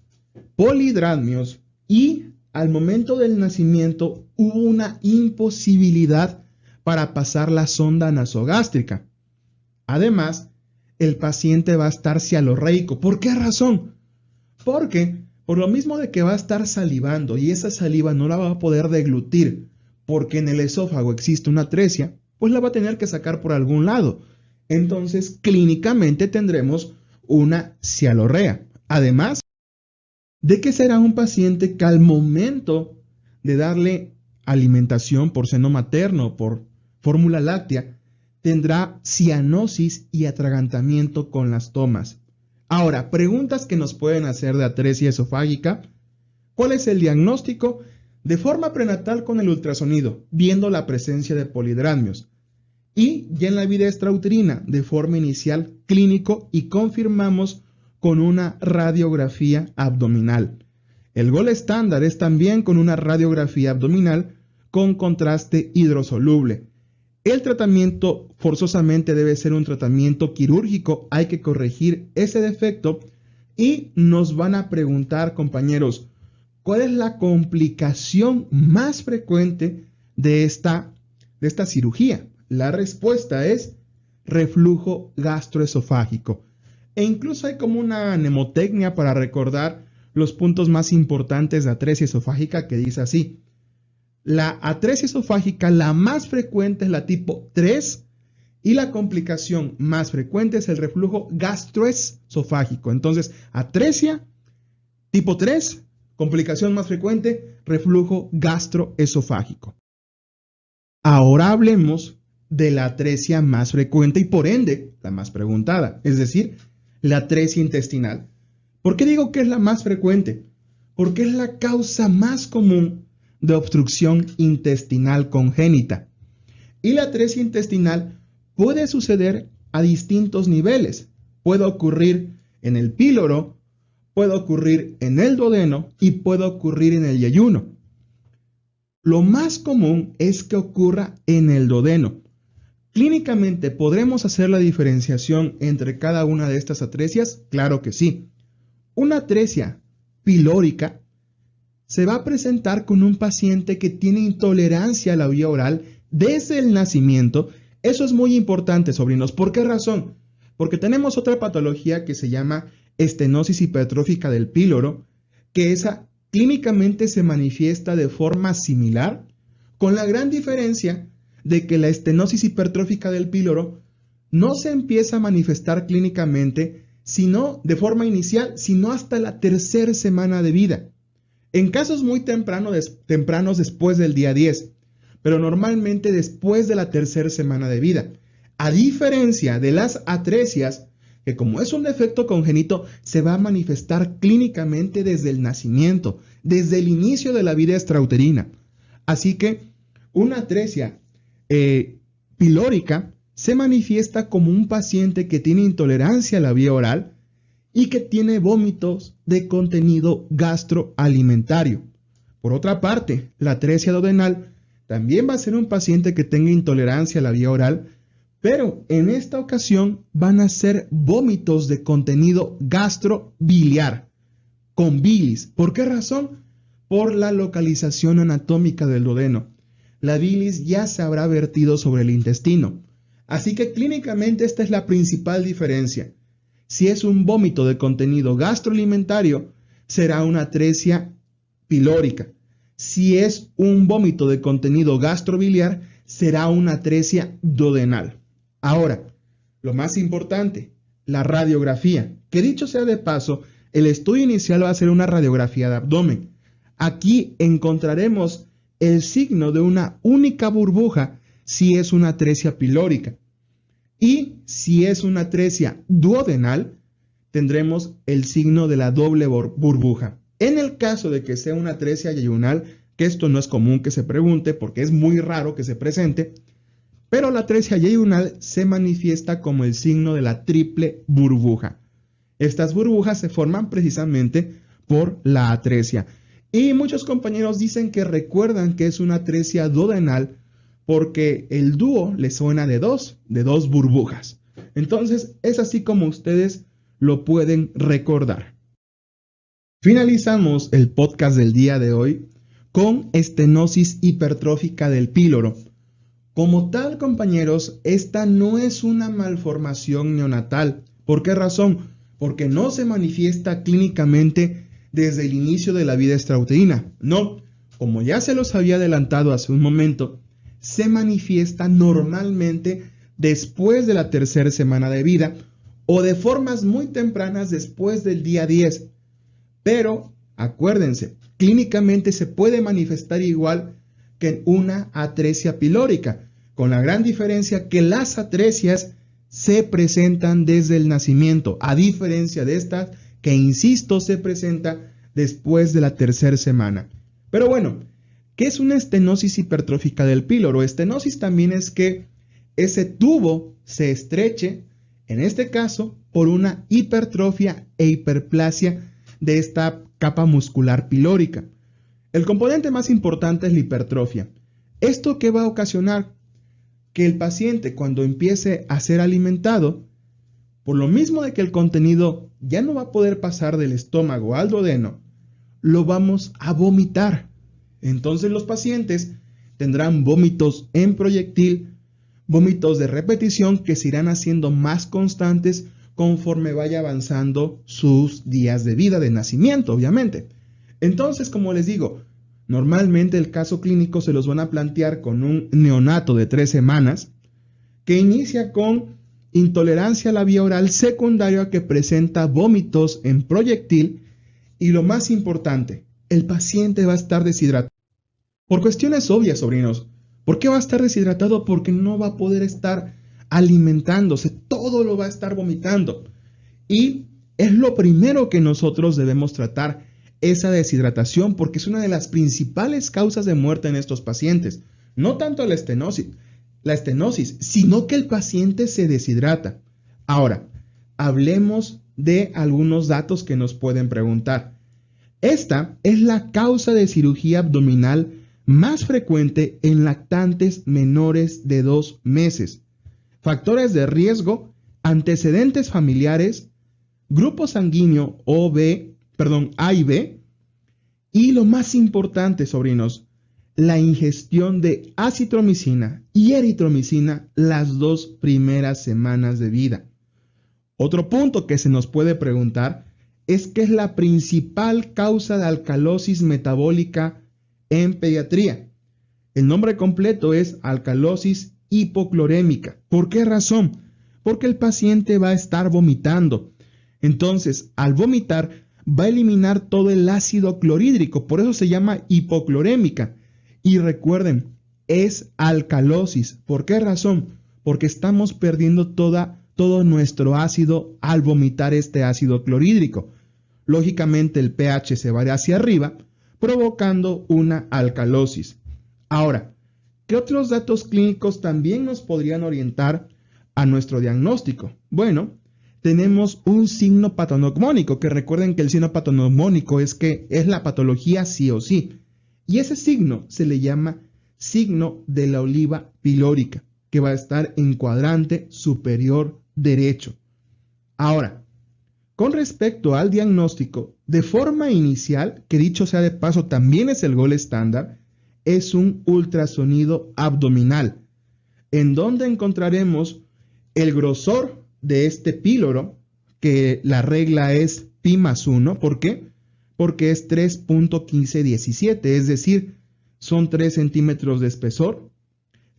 polihidramnios y al momento del nacimiento hubo una imposibilidad para pasar la sonda nasogástrica. Además, el paciente va a estar cialorreico. ¿Por qué razón? Porque por lo mismo de que va a estar salivando y esa saliva no la va a poder deglutir porque en el esófago existe una atresia, pues la va a tener que sacar por algún lado. Entonces, clínicamente tendremos una cialorrea. Además de que será un paciente que al momento de darle alimentación por seno materno, por fórmula láctea, tendrá cianosis y atragantamiento con las tomas. Ahora, preguntas que nos pueden hacer de atresia esofágica. ¿Cuál es el diagnóstico? De forma prenatal con el ultrasonido, viendo la presencia de polihidramnios. Y ya en la vida extrauterina, de forma inicial, clínico, y confirmamos con una radiografía abdominal. El gol estándar es también con una radiografía abdominal con contraste hidrosoluble. El tratamiento forzosamente debe ser un tratamiento quirúrgico, hay que corregir ese defecto y nos van a preguntar, compañeros, ¿cuál es la complicación más frecuente de esta cirugía? La respuesta es reflujo gastroesofágico. E incluso hay como una mnemotecnia para recordar los puntos más importantes de atresia esofágica que dice así. La atresia esofágica, la más frecuente es la tipo 3 y la complicación más frecuente es el reflujo gastroesofágico. Entonces, atresia tipo 3, complicación más frecuente, reflujo gastroesofágico. Ahora hablemos de la atresia más frecuente y por ende la más preguntada, es decir, la atresia intestinal. ¿Por qué digo que es la más frecuente? Porque es la causa más común de obstrucción intestinal congénita. Y la atresia intestinal puede suceder a distintos niveles. Puede ocurrir en el píloro, puede ocurrir en el duodeno y puede ocurrir en el yeyuno. Lo más común es que ocurra en el duodeno. ¿Clínicamente podremos hacer la diferenciación entre cada una de estas atresias? Claro que sí. Una atresia pilórica se va a presentar con un paciente que tiene intolerancia a la vía oral desde el nacimiento. Eso es muy importante, sobrinos. ¿Por qué razón? Porque tenemos otra patología que se llama estenosis hipertrófica del píloro, que esa clínicamente se manifiesta de forma similar, con la gran diferencia de que la estenosis hipertrófica del píloro no se empieza a manifestar clínicamente, sino de forma inicial, sino hasta la tercera semana de vida. En casos muy tempranos después del día 10, pero normalmente después de la tercera semana de vida. A diferencia de las atresias, que como es un defecto congénito, se va a manifestar clínicamente desde el nacimiento, desde el inicio de la vida extrauterina. Así que una atresia pilórica se manifiesta como un paciente que tiene intolerancia a la vía oral y que tiene vómitos de contenido gastroalimentario. Por otra parte, la atresia duodenal también va a ser un paciente que tenga intolerancia a la vía oral, pero en esta ocasión van a ser vómitos de contenido gastrobiliar. con bilis. ¿Por qué razón? Por la localización anatómica del duodeno. La bilis ya se habrá vertido sobre el intestino. Así que clínicamente esta es la principal diferencia. Si es un vómito de contenido gastroalimentario, será una atresia pilórica. Si es un vómito de contenido gastrobiliar, será una atresia duodenal. Ahora, lo más importante, la radiografía, que dicho sea de paso, el estudio inicial va a ser una radiografía de abdomen. Aquí encontraremos el signo de una única burbuja si es una atresia pilórica. Y si es una atresia duodenal, tendremos el signo de la doble burbuja. En el caso de que sea una atresia yeyunal, que esto no es común que se pregunte porque es muy raro que se presente, pero la atresia yeyunal se manifiesta como el signo de la triple burbuja. Estas burbujas se forman precisamente por la atresia. Y muchos compañeros dicen que recuerdan que es una atresia duodenal porque el dúo le suena de dos burbujas. Entonces es así como ustedes lo pueden recordar. Finalizamos el podcast del día de hoy con estenosis hipertrófica del píloro. Como tal, compañeros, esta no es una malformación neonatal. ¿Por qué razón? Porque no se manifiesta clínicamente desde el inicio de la vida extrauterina. No, como ya se los había adelantado hace un momento, se manifiesta normalmente después de la tercera semana de vida o de formas muy tempranas después del día 10. Pero, acuérdense, clínicamente se puede manifestar igual que en una atresia pilórica, con la gran diferencia que las atresias se presentan desde el nacimiento, a diferencia de estas que, insisto, se presenta después de la tercera semana. Pero bueno, ¿qué es una estenosis hipertrófica del píloro? Estenosis también es que ese tubo se estreche, en este caso, por una hipertrofia e hiperplasia de esta capa muscular pilórica. El componente más importante es la hipertrofia. ¿Esto qué va a ocasionar? Que el paciente, cuando empiece a ser alimentado, por lo mismo de que el contenido ya no va a poder pasar del estómago al duodeno, lo vamos a vomitar. Entonces los pacientes tendrán vómitos en proyectil, vómitos de repetición que se irán haciendo más constantes conforme vaya avanzando sus días de vida, de nacimiento, obviamente. Entonces, como les digo, normalmente el caso clínico se los van a plantear con un neonato de 3 semanas que inicia con intolerancia a la vía oral secundaria que presenta vómitos en proyectil y lo más importante, el paciente va a estar deshidratado. Por cuestiones obvias, sobrinos. ¿Por qué va a estar deshidratado? Porque no va a poder estar alimentándose, todo lo va a estar vomitando. Y es lo primero que nosotros debemos tratar, esa deshidratación, porque es una de las principales causas de muerte en estos pacientes. No tanto la estenosis, sino que el paciente se deshidrata. Ahora, hablemos de algunos datos que nos pueden preguntar. Esta es la causa de cirugía abdominal más frecuente en lactantes menores de 2 meses. Factores de riesgo, antecedentes familiares, grupo sanguíneo A y B, y lo más importante, sobrinos, la ingestión de acitromicina y eritromicina las 2 primeras semanas de vida. Otro punto que se nos puede preguntar es que es la principal causa de alcalosis metabólica en pediatría. El nombre completo es alcalosis hipoclorémica. ¿Por qué razón? Porque el paciente va a estar vomitando. Entonces, al vomitar, va a eliminar todo el ácido clorhídrico. Por eso se llama hipoclorémica. Y recuerden, es alcalosis. ¿Por qué razón? Porque estamos perdiendo todo nuestro ácido al vomitar este ácido clorhídrico. Lógicamente, el pH se va hacia arriba, provocando una alcalosis. Ahora, ¿qué otros datos clínicos también nos podrían orientar a nuestro diagnóstico? Bueno, tenemos un signo patognomónico, que recuerden que el signo patognomónico es la patología sí o sí. Y ese signo se le llama signo de la oliva pilórica, que va a estar en cuadrante superior derecho. Ahora, con respecto al diagnóstico, de forma inicial, que dicho sea de paso también es el gold estándar, es un ultrasonido abdominal, en donde encontraremos el grosor de este píloro, que la regla es pi más 1. ¿Por qué? Porque es 3.1517, es decir, son 3 centímetros de espesor,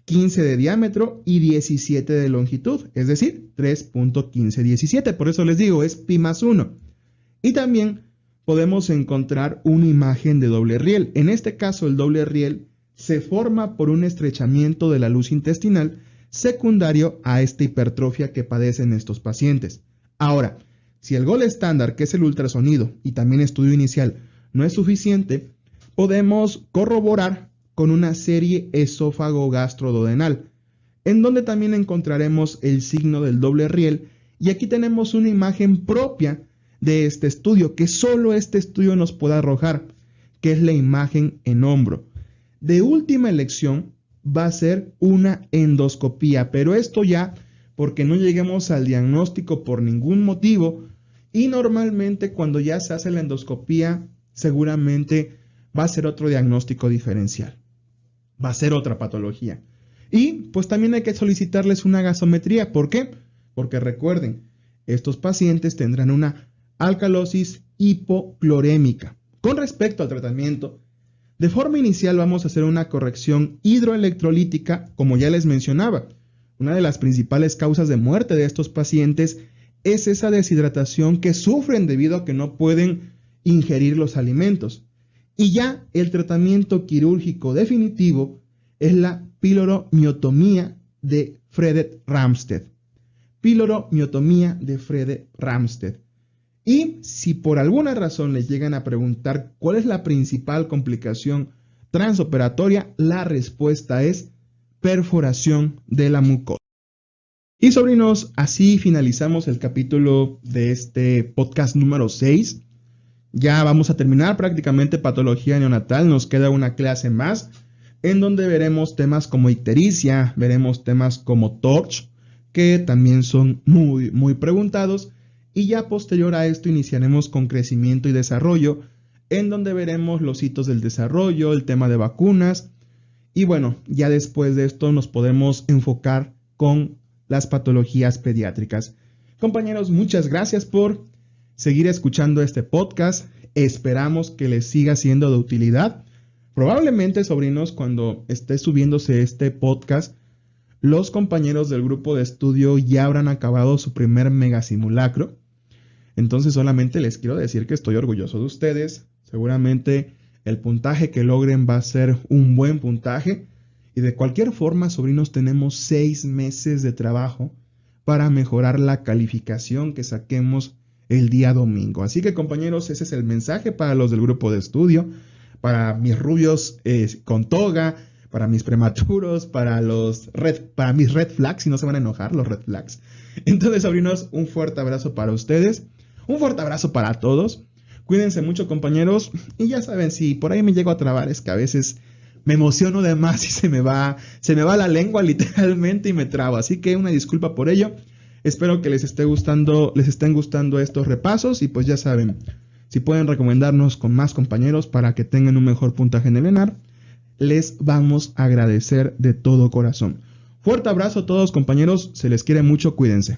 15 de diámetro y 17 de longitud, es decir, 3.1517. Por eso les digo, es pi más 1. Y también podemos encontrar una imagen de doble riel. En este caso, el doble riel se forma por un estrechamiento de la luz intestinal secundario a esta hipertrofia que padecen estos pacientes. Ahora, si el gold estándar, que es el ultrasonido y también estudio inicial, no es suficiente, podemos corroborar con una serie esófago-gastroduodenal, en donde también encontraremos el signo del doble riel, y aquí tenemos una imagen propia de este estudio, que solo este estudio nos puede arrojar, que es la imagen en hombro. De última elección va a ser una endoscopía, pero esto ya porque no lleguemos al diagnóstico por ningún motivo, y normalmente cuando ya se hace la endoscopía seguramente va a ser otro diagnóstico diferencial, va a ser otra patología. Y pues también hay que solicitarles una gasometría. ¿Por qué? Porque recuerden, estos pacientes tendrán una alcalosis hipoclorémica. Con respecto al tratamiento, de forma inicial vamos a hacer una corrección hidroelectrolítica, como ya les mencionaba. Una de las principales causas de muerte de estos pacientes es esa deshidratación que sufren debido a que no pueden ingerir los alimentos. Y ya el tratamiento quirúrgico definitivo es la piloromiotomía de Frederick-Ramstedt. Piloromiotomía de Frederick-Ramstedt. Y si por alguna razón les llegan a preguntar cuál es la principal complicación transoperatoria, la respuesta es perforación de la mucosa. Y sobrinos, así finalizamos el capítulo de este podcast número 6. Ya vamos a terminar prácticamente patología neonatal, nos queda una clase más en donde veremos temas como ictericia, veremos temas como TORCH, que también son muy preguntados, y ya posterior a esto iniciaremos con crecimiento y desarrollo, en donde veremos los hitos del desarrollo, el tema de vacunas, y bueno, ya después de esto nos podemos enfocar con las patologías pediátricas. Compañeros, muchas gracias por seguir escuchando este podcast. Esperamos que les siga siendo de utilidad. Probablemente, sobrinos, cuando esté subiéndose este podcast, los compañeros del grupo de estudio ya habrán acabado su primer mega simulacro. Entonces solamente les quiero decir que estoy orgulloso de ustedes. Seguramente el puntaje que logren va a ser un buen puntaje. Y de cualquier forma, sobrinos, tenemos 6 meses de trabajo para mejorar la calificación que saquemos el día domingo. Así que, compañeros, ese es el mensaje para los del grupo de estudio, para mis rubios con toga, para mis prematuros, para mis red flags, si no se van a enojar los red flags. Entonces, sobrinos, un fuerte abrazo para ustedes, un fuerte abrazo para todos. Cuídense mucho, compañeros, y ya saben, si por ahí me llego a trabar, es que a veces me emociono de más y se me va la lengua literalmente y me trabo. Así que una disculpa por ello. Espero que les estén gustando estos repasos y pues ya saben, si pueden recomendarnos con más compañeros para que tengan un mejor puntaje en el ENAR, les vamos a agradecer de todo corazón. Fuerte abrazo a todos, compañeros, se les quiere mucho, cuídense.